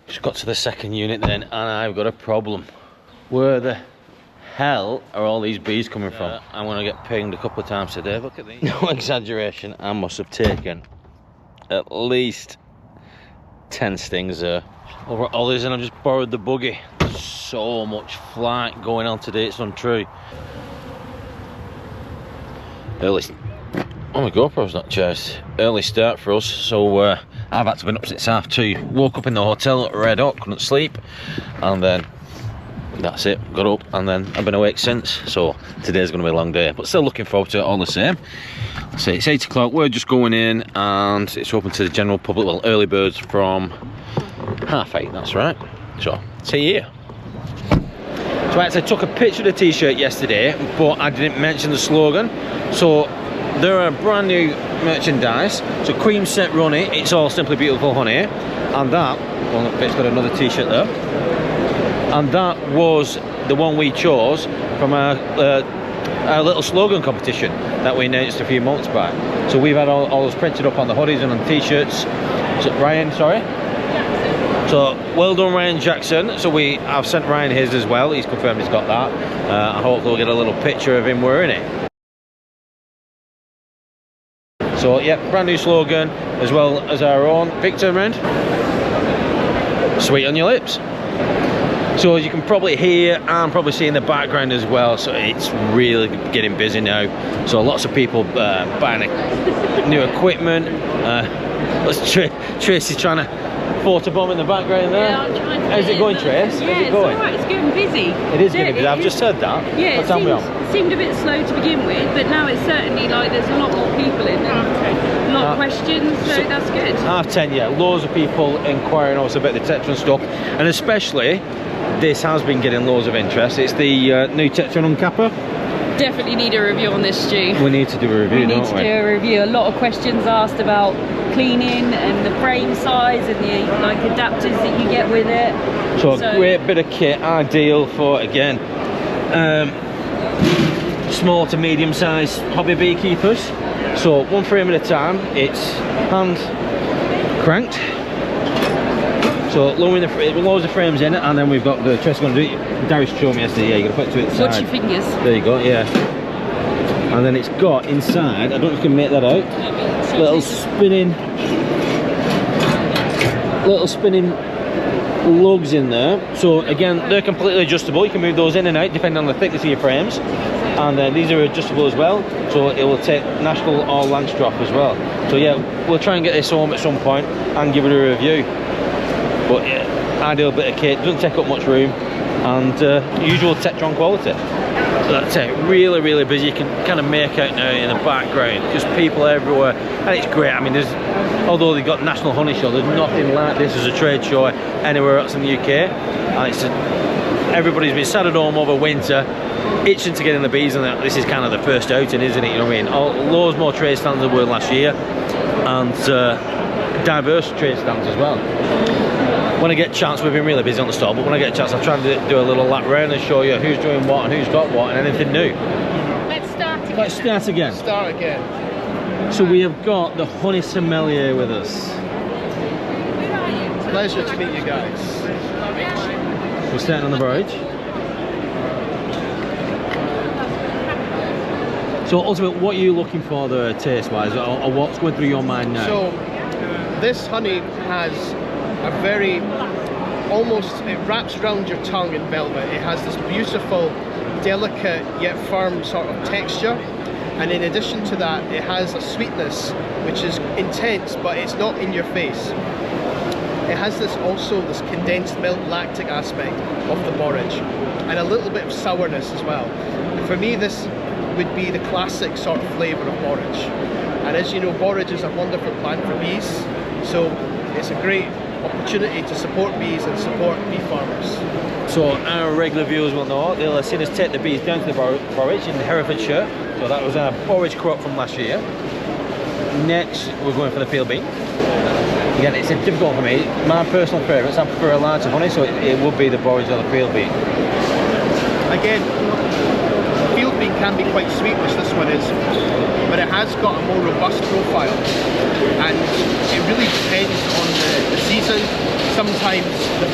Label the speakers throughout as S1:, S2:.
S1: Just got to the second unit then, and I've got a problem. Where the hell are all these bees coming from? I'm gonna get pinged a couple of times today. Look at these. No exaggeration, I must have taken at least 10 stings there. Over at Ollie's, and I've just borrowed the buggy. So much flight going on today, it's untrue. Early. Oh, my GoPro's not charged. Early start for us, so I've had to been up since 2:30. Woke up in the hotel, red hot, couldn't sleep, and then that's it. Got up, and then I've been awake since. So today's going to be a long day, but still looking forward to it all the same. So it's 8 o'clock. We're just going in, and it's open to the general public. Well, early birds from 8:30. That's right. So see you here. So I actually took a picture of the t-shirt yesterday, but I didn't mention the slogan. So there are brand new merchandise. So cream set runny, it's all simply beautiful honey. And that, well, it's got another t-shirt there. And that was the one we chose from our little slogan competition that we announced a few months back. So we've had all those printed up on the hoodies and on the t-shirts. So Ryan, sorry? So well done, Ryan Jackson. So I've sent Ryan his as well. He's confirmed he's got that. And hopefully we'll get a little picture of him wearing it. So yeah, brand new slogan as well as our own. Victor, around. Sweet on your lips. So as you can probably hear and probably see in the background as well, so it's really getting busy now. So lots of people buying new equipment. Tracy's trying to photobomb in the background there.
S2: Yeah, I'm trying to.
S1: How's it going, Trace?
S2: Yeah, it's alright, it's getting busy.
S1: It is getting busy, I've just heard that.
S2: Yeah, it seemed a bit slow to begin with, but now it's certainly like there's a lot more people in there. A lot of questions, so that's good. 10:30, yeah. Loads of people inquiring also about the Tetra stuff, and especially this has been getting loads of interest. It's the new Tetra uncapper. Definitely need a review on this, Stu. We need to do a review, don't we? We need to do a review. A lot of questions asked about cleaning and the frame size and the like adapters that you get with it. So a great bit of kit, ideal for, again, small to medium sized hobby beekeepers. So one frame at a time. It's hand cranked. So lowering loads of frames in it, and then we've got the Tress going to do it. Darius showed me yesterday. Yeah, you're going to put it to its side. Watch your fingers. There you go. Yeah. And then it's got inside. I don't know if you can make that out. Little spinning lugs in there. So again, they're completely adjustable. You can move those in and out depending on the thickness of your frames. And these are adjustable as well. So it will take National or Landstroth as well. So yeah, we'll try and get this home at some point and give it a review. But yeah, ideal bit of kit, doesn't take up much room, and usual Tetron quality. So that's it, really, really busy. You can kind of make out now in the background, just people everywhere, and it's great. I mean, although they've got National Honey Show, there's nothing like this as a trade show anywhere else in the UK. And everybody's been sat at home over winter, itching to get in the bees, and this is kind of the first outing, isn't it? You know what I mean? Loads more trade stands than there were last year, and diverse trade stands as well. When I get a chance, we've been really busy on the store, but when I get a chance, I'll try and do a little lap round and show you who's doing what and who's got what and anything new. Let's start again. Let's start again. Start again. So we have got the honey sommelier with us. Pleasure to meet you guys. We're starting on the bridge. So ultimately, what are you looking for there taste-wise, or what's going through your mind now?
S3: So this honey has a very, almost, it wraps around your tongue in velvet. It has this beautiful, delicate yet firm sort of texture, and in addition to that, it has a sweetness which is intense, but it's not in your face. It has this condensed milk lactic aspect of the borage, and a little bit of sourness as well. And for me, this would be the classic sort of flavour of borage. And as you know, borage is a wonderful plant for bees, so it's a great opportunity to support bees and support bee farmers.
S1: So our regular viewers will know, they'll have seen us take the bees down to the borage in Herefordshire. So that was our borage crop from last year. Next we're going for the field bean. Again, it's difficult for me. My personal favourites, I prefer a larger honey, so it would be the borage or the field bean.
S3: Again, field bean can be quite sweet, which this one is, but it has got a more robust profile, and it really depends on the season. Sometimes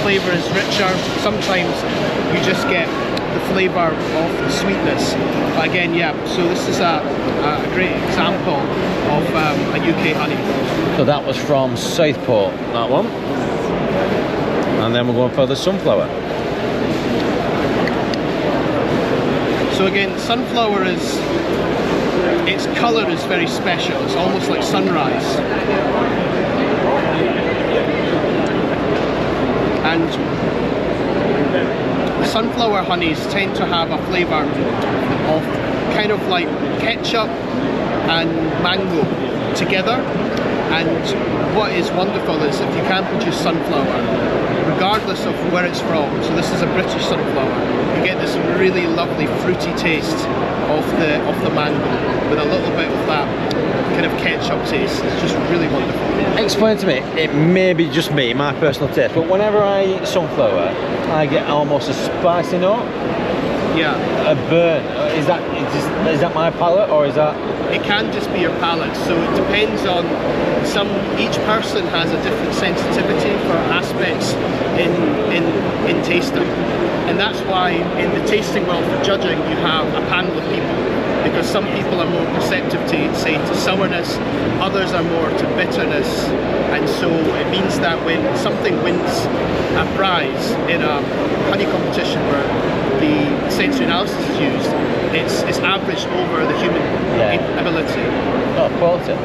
S3: flavour is richer. Sometimes you just get the flavour of the sweetness. But again, yeah, so this is a great example of a UK honey.
S2: So that was from Southport, that one. And then we're going for the sunflower.
S3: So again, sunflower is, its colour is very special. It's almost like sunrise. And sunflower honeys tend to have a flavour of kind of like ketchup and mango together. And what is wonderful is if you can produce sunflower, regardless of where it's from, so this is a British sunflower, you get this really lovely fruity taste of the mango with a little bit of that kind of ketchup taste. It's just really wonderful.
S2: Explain to me, it may be just me, my personal taste, but whenever I eat sunflower, I get almost a spicy note.
S3: Yeah.
S2: A burn. Is that my palate, or is that?
S3: It can just be your palate, so it depends on each person has a different sensitivity for aspects in tasting. And that's why in the tasting world for judging you have a panel of people, because some people are more perceptive to, say, to sourness, others are more to bitterness, and so it means that when something wins a prize in a honey competition where the sensory analysis is used, it's averaged over the human ability.
S2: Oh, quality.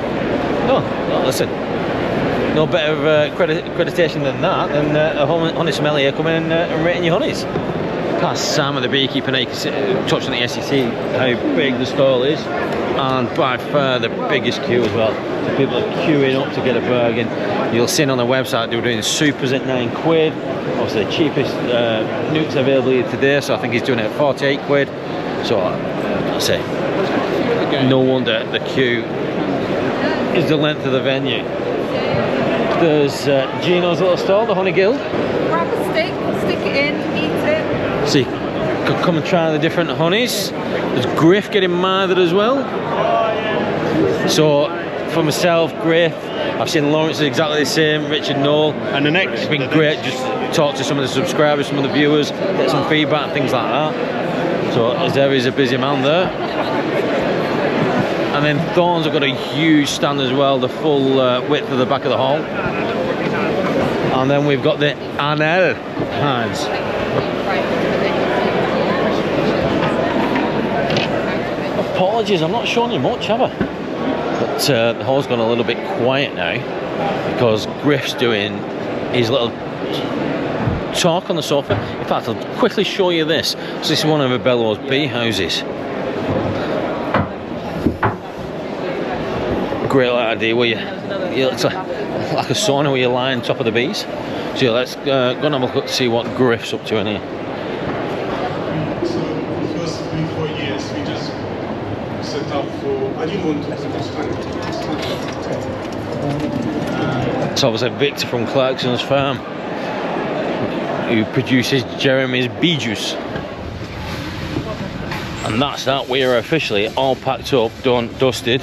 S2: No, listen. No better accreditation than that, than a honey sommelier coming in and rating your honeys. Past Sam of the Beekeeping, you can see, touched on the SEC, how big the stall is, and by far the biggest queue as well. So people are queuing up to get a bargain. You'll see on the website they were doing supers at £9. Obviously the cheapest nukes available here today, so I think he's doing it at 48 quid. So I say, no wonder the queue is the length of the venue. There's Gino's little stall, the Honey Guild.
S4: Grab a stick it in, eat it.
S2: So you could come and try the different honeys. There's Griff getting mothered as well. So for myself, Griff, I've seen Lawrence is exactly the same, Richard Knoll. And the next, it's been great just talk to some of the subscribers, some of the viewers, get some feedback and things like that. So as there is a busy man there. And then Thorns have got a huge stand as well, the full width of the back of the hall. And then we've got the Anel hands. Apologies, I'm not showing you much, have I? But the hall's gone a little bit quiet now because Griff's doing his little talk on the sofa. In fact, I'll quickly show you this. So this is one of Bellows bee houses. Great idea where it's like a sauna where you lie on top of the bees. So yeah, let's go and have a look to see what Griff's up to in here.
S5: So the first 3-4 years we just set up for, I didn't want to.
S2: It's obviously Victor from Clarkson's farm who produces Jeremy's bee juice. And that's that, we are officially all packed up, done, dusted,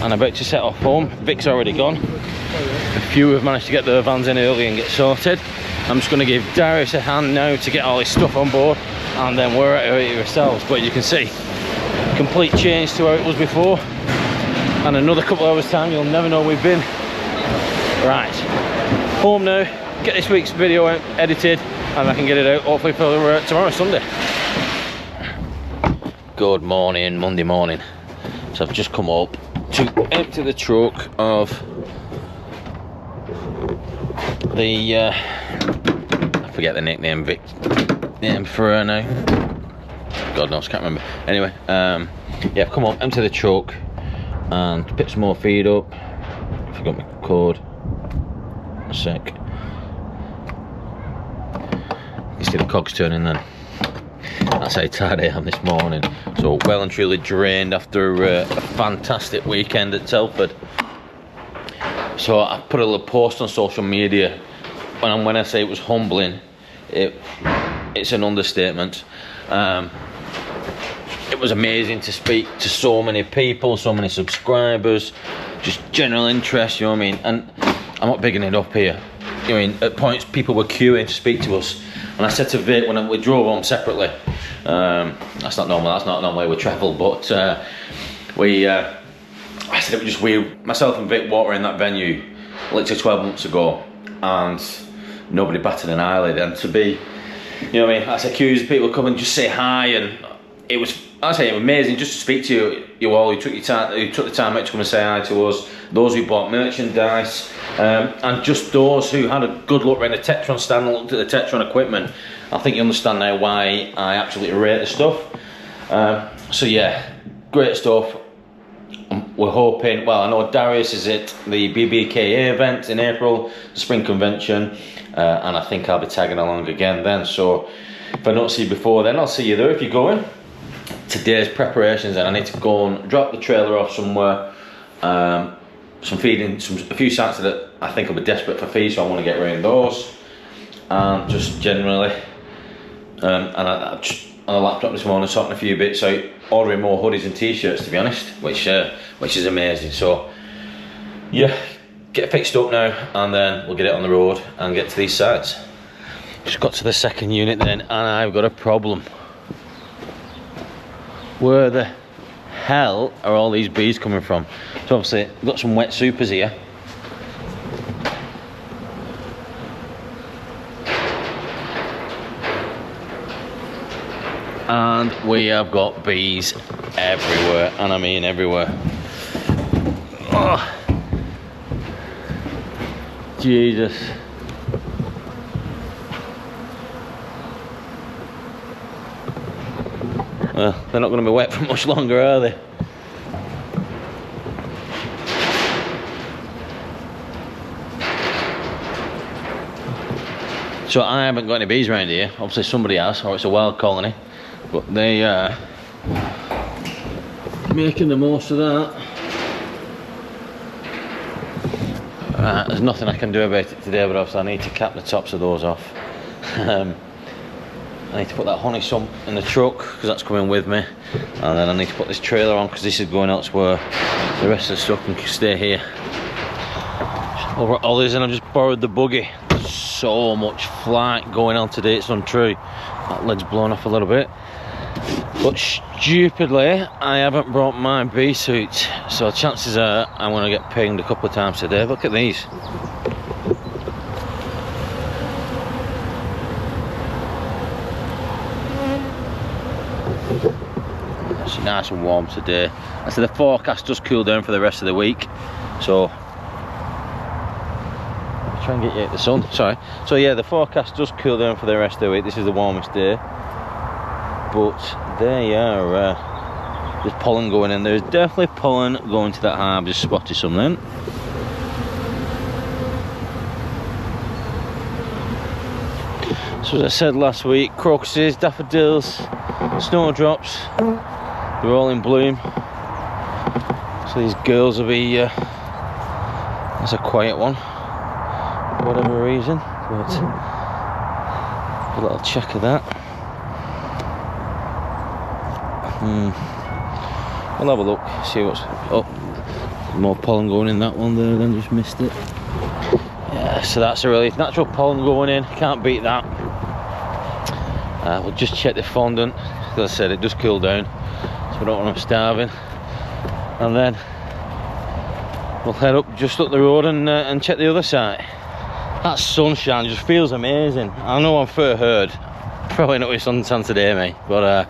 S2: and about to set off home. Vic's already gone. A few have managed to get their vans in early and get sorted. I'm just going to give Darius a hand now to get all his stuff on board, and then we're at it ourselves. But you can see, complete change to how it was before. And another couple of hours time, you'll never know we've been. Right, home now, get this week's video out, edited, and I can get it out hopefully for tomorrow, Sunday. Good morning, Monday morning. So I've just come up to empty the truck of the I forget the nickname Vic name for her now. God knows, can't remember. Anyway, yeah, I've come up, empty the truck and pick some more feed up. I forgot my cord. A sec. You see the cogs turning then. That's how tired I am this morning. So well and truly drained after a fantastic weekend at Telford. So I put a little post on social media, and when I say it was humbling, it's an understatement. It was amazing to speak to so many people, so many subscribers, just general interest, you know what I mean? And
S1: I'm not bigging it up here. I mean, at points people were queuing to speak to us, and I said to Vic when we drove home separately, that's not normally we travel, but I said it was just weird. Myself and Vic walked in that venue literally 12 months ago, and nobody batted an eyelid. And to be, you know what I mean, I said queues, people come and just say hi, and it was, I say, amazing just to speak to you all who took the time out to come and say hi to us. Those who bought merchandise, and just those who had a good look around the Tetron stand and looked at the Tetron equipment. I think you understand now why I absolutely rate the stuff. So yeah, great stuff. We're hoping, well, I know Darius is at the BBKA event in April, the spring convention, and I think I'll be tagging along again then. So if I don't see you before then, I'll see you there if you're going. Today's preparations, and I need to go and drop the trailer off somewhere. Some feeding, a few sites that I think will be desperate for feed, so I want to get around those. And just generally, and I just on the laptop this morning sorting a few bits out, ordering more hoodies and t-shirts to be honest, which is amazing. So yeah, get fixed up now, and then we'll get it on the road and get to these sites. Just got to the second unit then, and I've got a problem. Where the hell are all these bees coming from? So obviously we've got some wet supers here. And we have got bees everywhere, and I mean everywhere. Oh, Jesus. Well, they're not going to be wet for much longer, are they? So I haven't got any bees around here. Obviously somebody has, or it's a wild colony. But they are making the most of that. Right, there's nothing I can do about it today, but obviously I need to cap the tops of those off. I need to put that honey sump in the truck because that's coming with me, and then I need to put this trailer on because this is going elsewhere. The rest of the stuff can stay here. Over at Ollie's, and I've just borrowed the buggy. So much flight going on today, it's untrue. That lid's blown off a little bit, but stupidly I haven't brought my bee suit, so chances are I'm going to get pinged a couple of times today. Look at these. It's nice and warm today. I said the forecast does cool down for the rest of the week, so I'll try and get you out the sun. Sorry. So yeah, the forecast does cool down for the rest of the week. This is the warmest day, but they are there's pollen going in. There's definitely pollen going to that hive. Just spotted some then. So as I said last week, crocuses, daffodils, snowdrops, they're all in bloom. So these girls will be, that's a quiet one, for whatever reason, but a little check of that. We'll have a look, see what's, oh, more pollen going in that one there, then just missed it. Yeah, so that's a relief, natural pollen going in, can't beat that. We'll just check the fondant, as I said it does cool down, so we don't want them starving. And then we'll head up just up the road and check the other side. That sunshine just feels amazing. I know I'm fair herd, probably not with suntan today, mate, but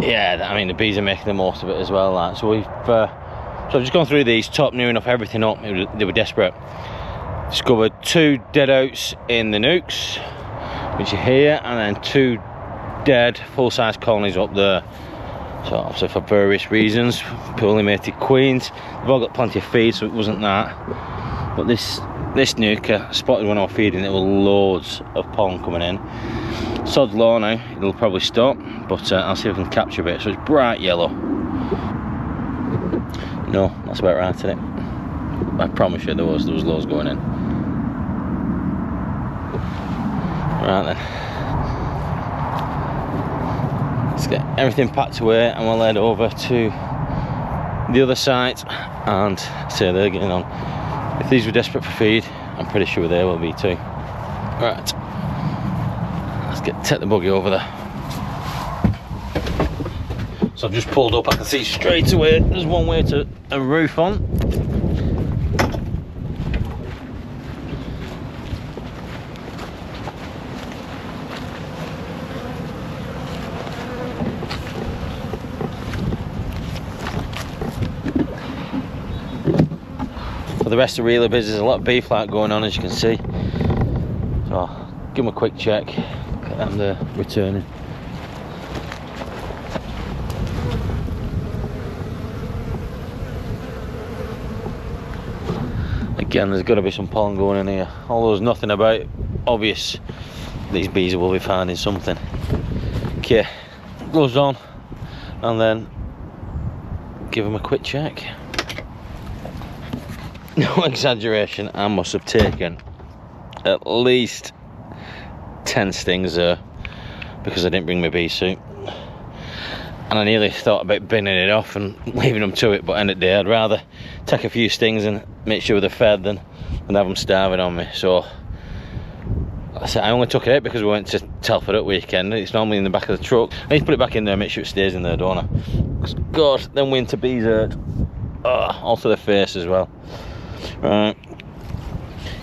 S1: yeah, I mean the bees are making the most of it as well. Like. So I've just gone through these, top near enough everything up. They were desperate. Discovered 2 dead outs in the nukes, which are here, and then 2 dead full-size colonies up there. So obviously for various reasons, poorly mated queens. They've all got plenty of feed, so it wasn't that. But this nuke spotted when I was feeding, there were loads of pollen coming in. Sod's law now, it'll probably stop, but I'll see if I can capture a bit. So it's bright yellow. No, that's about right, isn't it? I promise you there was loads going in. Right then, let's get everything packed away and we'll head over to the other site and see how they're getting on.
S2: If these were desperate for feed, I'm pretty sure they will be too. Right, let's take the buggy over there. So I've just pulled up, I can see straight away there's one way to a roof on. For the rest of the reeler biz, there's a lot of beef flight going on, as you can see. So I'll give them a quick check, get them there returning. Again, there's got to be some pollen going in here, although there's nothing about obvious. These bees will be finding something. Okay, gloves on, and then give them a quick check. No exaggeration, I must have taken at least 10 stings there because I didn't bring my bee suit. And I nearly thought about binning it off and leaving them to it, but end of the day I'd rather take a few stings and make sure they're fed than have them starving on me. So I only took it out because we went to Telford at weekend. It's normally in the back of the truck. I need to put it back in there and make sure it stays in there, don't I? God, them winter bees hurt. Oh, all to the face as well. Right,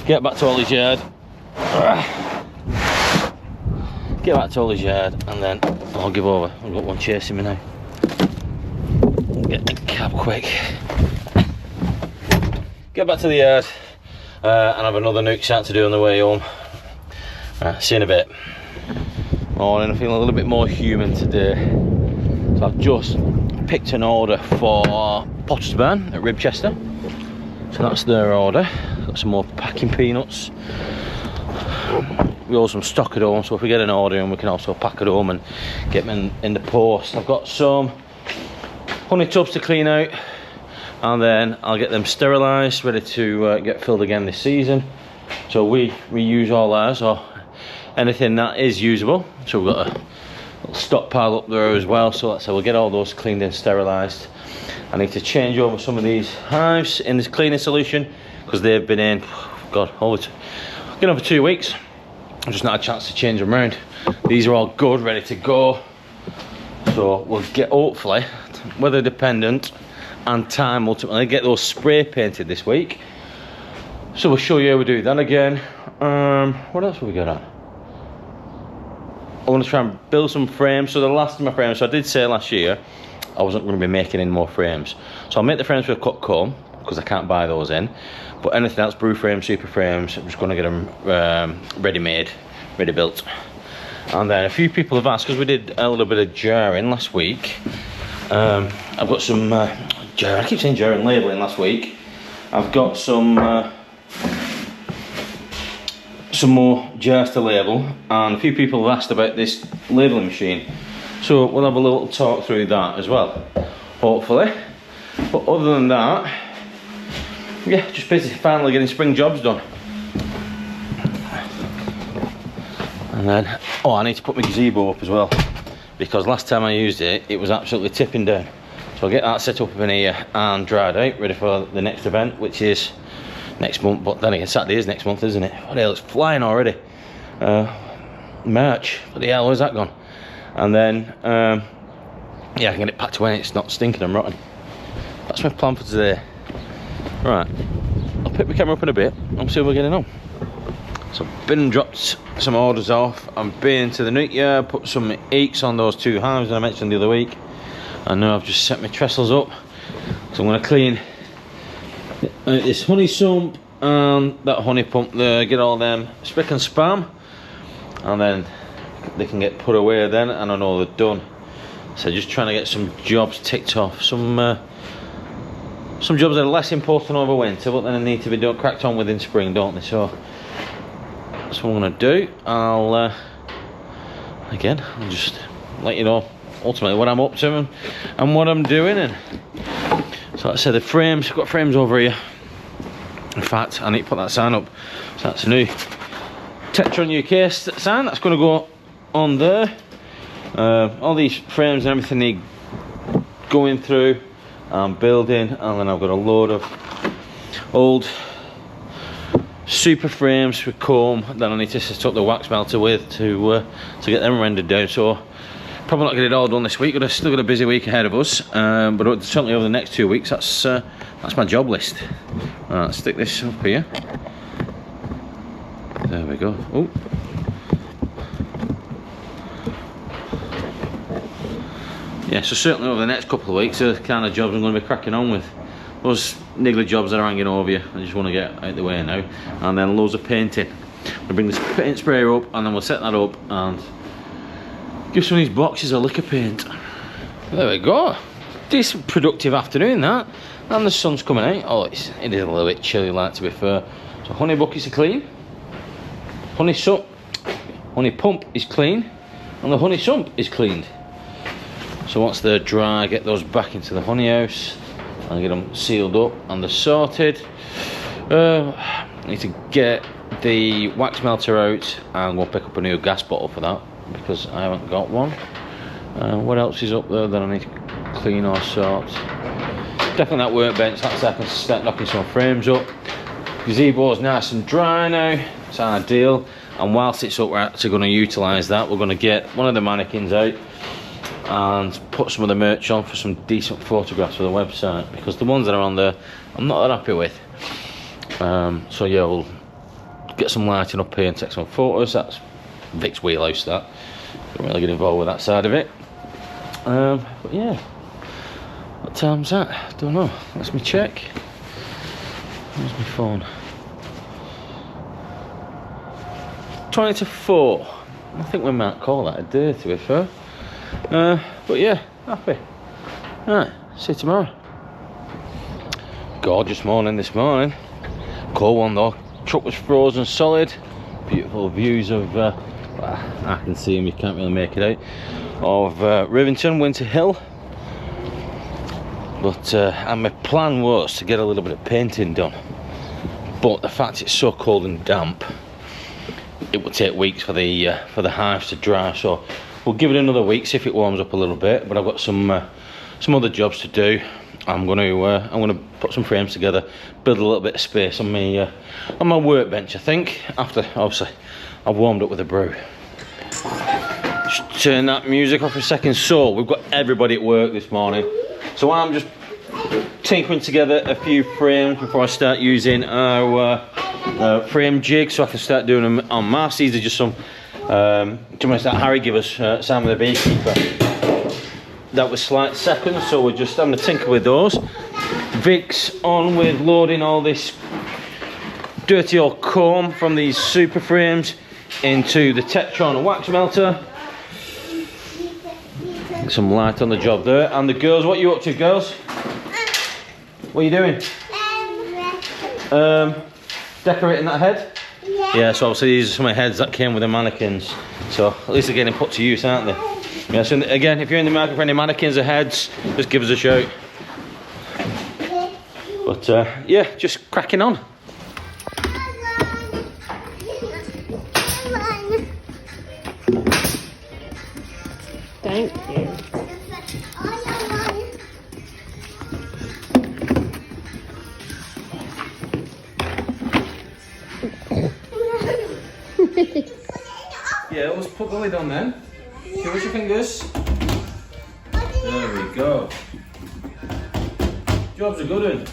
S2: get back to Ollie's yard. Get back to Ollie's yard, and then I'll give over. I've got one chasing me now. Get the cab quick. Get back to the yard, and have another nuke shot to do on the way home. See you in a bit. Morning, I'm feeling a little bit more human today. So I've just picked an order for Potter's Barn at Ribchester. So that's their order. Got some more packing peanuts. We also some stock at home, so if we get an order and we can also pack it home and get them in the post. I've got some honey tubs to clean out, and then I'll get them sterilised, ready to get filled again this season. So we reuse all ours, or anything that is usable. So we've got a little stockpile up there as well, so that's how we'll get all those cleaned and sterilised. I need to change over some of these hives in this cleaning solution because they've been in, God, over 2 weeks. I've just not had a chance to change them around. These are all good, ready to go. So we'll get, hopefully, weather dependent and time ultimately, get those spray painted this week. So we'll show you how we do that again. What else have we got on? I want to try and build some frames. So the last of my frames, so I did say last year I wasn't going to be making any more frames. So I'll make the frames with a cut comb because I can't buy those in. But anything else, brew frames, super frames, I'm just going to get them ready-made, ready-built. And then a few people have asked, because we did a little bit of jarring last week. I've got some jarring, I keep saying jarring, labelling last week. I've got some more jars to label, and a few people have asked about this labelling machine. So we'll have a little talk through that as well, hopefully. But other than that, yeah, just basically finally getting spring jobs done. And then, oh, I need to put my gazebo up as well, because last time I used it, it was absolutely tipping down. So I'll get that set up in here and dried out, ready for the next event, which is next month. But then again, Saturday is next month, isn't it? What the hell, it's flying already. March, what the hell, where's that gone? And then, yeah, I can get it packed away and it's not stinking and rotten. That's my plan for today. Right, I'll pick my camera up in a bit and see how we're getting on. So I've been and dropped some orders off. I've been to the nuke yard, put some eeks on those 2 hives that I mentioned the other week. And now I've just set my trestles up. So I'm going to clean this honey sump and that honey pump there, get all them spick and spam. And then they can get put away then, and I know they're done. So just trying to get some jobs ticked off. Some jobs that are less important over winter, but then they need to be done, cracked on within spring, don't they? So that's what I'm going to do. I'll just let you know ultimately what I'm up to and what I'm doing. And so like I said, the frames, I've got frames over here. In fact, I need to put that sign up. So that's a new Tetron UK sign that's going to go on there. All these frames and everything need going through and building, and then I've got a load of old super frames with comb that I need to set up the wax melter with to get them rendered down. So probably not get it all done this week. Still got a busy week ahead of us, but certainly over the next 2 weeks, that's my job list. Let's stick this up here. There we go. Oh. Yeah, so certainly over the next couple of weeks, the kind of jobs I'm going to be cracking on with. Those niggly jobs that are hanging over you, I just want to get out of the way now. And then loads of painting. We'll bring this paint sprayer up, and then we'll set that up and give some of these boxes a lick of paint. There we go. Decent productive afternoon that. And the sun's coming out. Oh, it is a little bit chilly, like, to be fair. So honey buckets are clean. Honey pump is clean. And the honey sump is cleaned. So once they're dry, get those back into the honey house and get them sealed up and they're sorted. I need to get the wax melter out and we'll pick up a new gas bottle for that because I haven't got one. What else is up there that I need to clean or sort? Definitely that workbench, that's how I can start knocking some frames up. Gazebo's nice and dry now, it's ideal. And whilst it's up, we're actually going to utilise that. We're going to get one of the mannequins out and put some of the merch on for some decent photographs for the website, because the ones that are on there I'm not that happy with. So yeah, we'll get some lighting up here and take some photos. That's Vic's wheelhouse, that. Don't really get involved with that side of it. But yeah, what time's that? Don't know. Let's me check. Where's my phone? 20 to 4. I think we might call that a day, to be fair. But yeah, happy. Right, see you tomorrow. Gorgeous morning this morning. Cold one though. Truck was frozen solid. Beautiful views of, well, I can see them, you can't really make it out, of Rivington, Winter Hill. But and my plan was to get a little bit of painting done. But the fact it's so cold and damp, it will take weeks for the hives to dry. So we'll give it another week, see if it warms up a little bit. But I've got some other jobs to do. I'm gonna put some frames together, build a little bit of space on my workbench. I think after obviously I've warmed up with a brew. Just turn that music off for a second. So we've got everybody at work this morning. So I'm just tinkering together a few frames before I start using our frame jig, so I can start doing them en masse. These are just some that Harry gave us, Sam the Beekeeper. That was slight seconds, so we're just having a tinker with those. Vic's on with loading all this dirty old comb from these super frames into the Tetron wax melter. Get some light on the job there. And the girls, what are you up to, girls? What are you doing? Decorating that head? Yeah, so obviously these are some of the heads that came with the mannequins. So at least they're getting put to use, aren't they? Yeah, so again, if you're in the market for any mannequins or heads, just give us a shout. But yeah, just cracking on.
S4: Thank you.
S2: Yeah, let's put the lid on then. Give us your fingers. There we go. Job's a good one.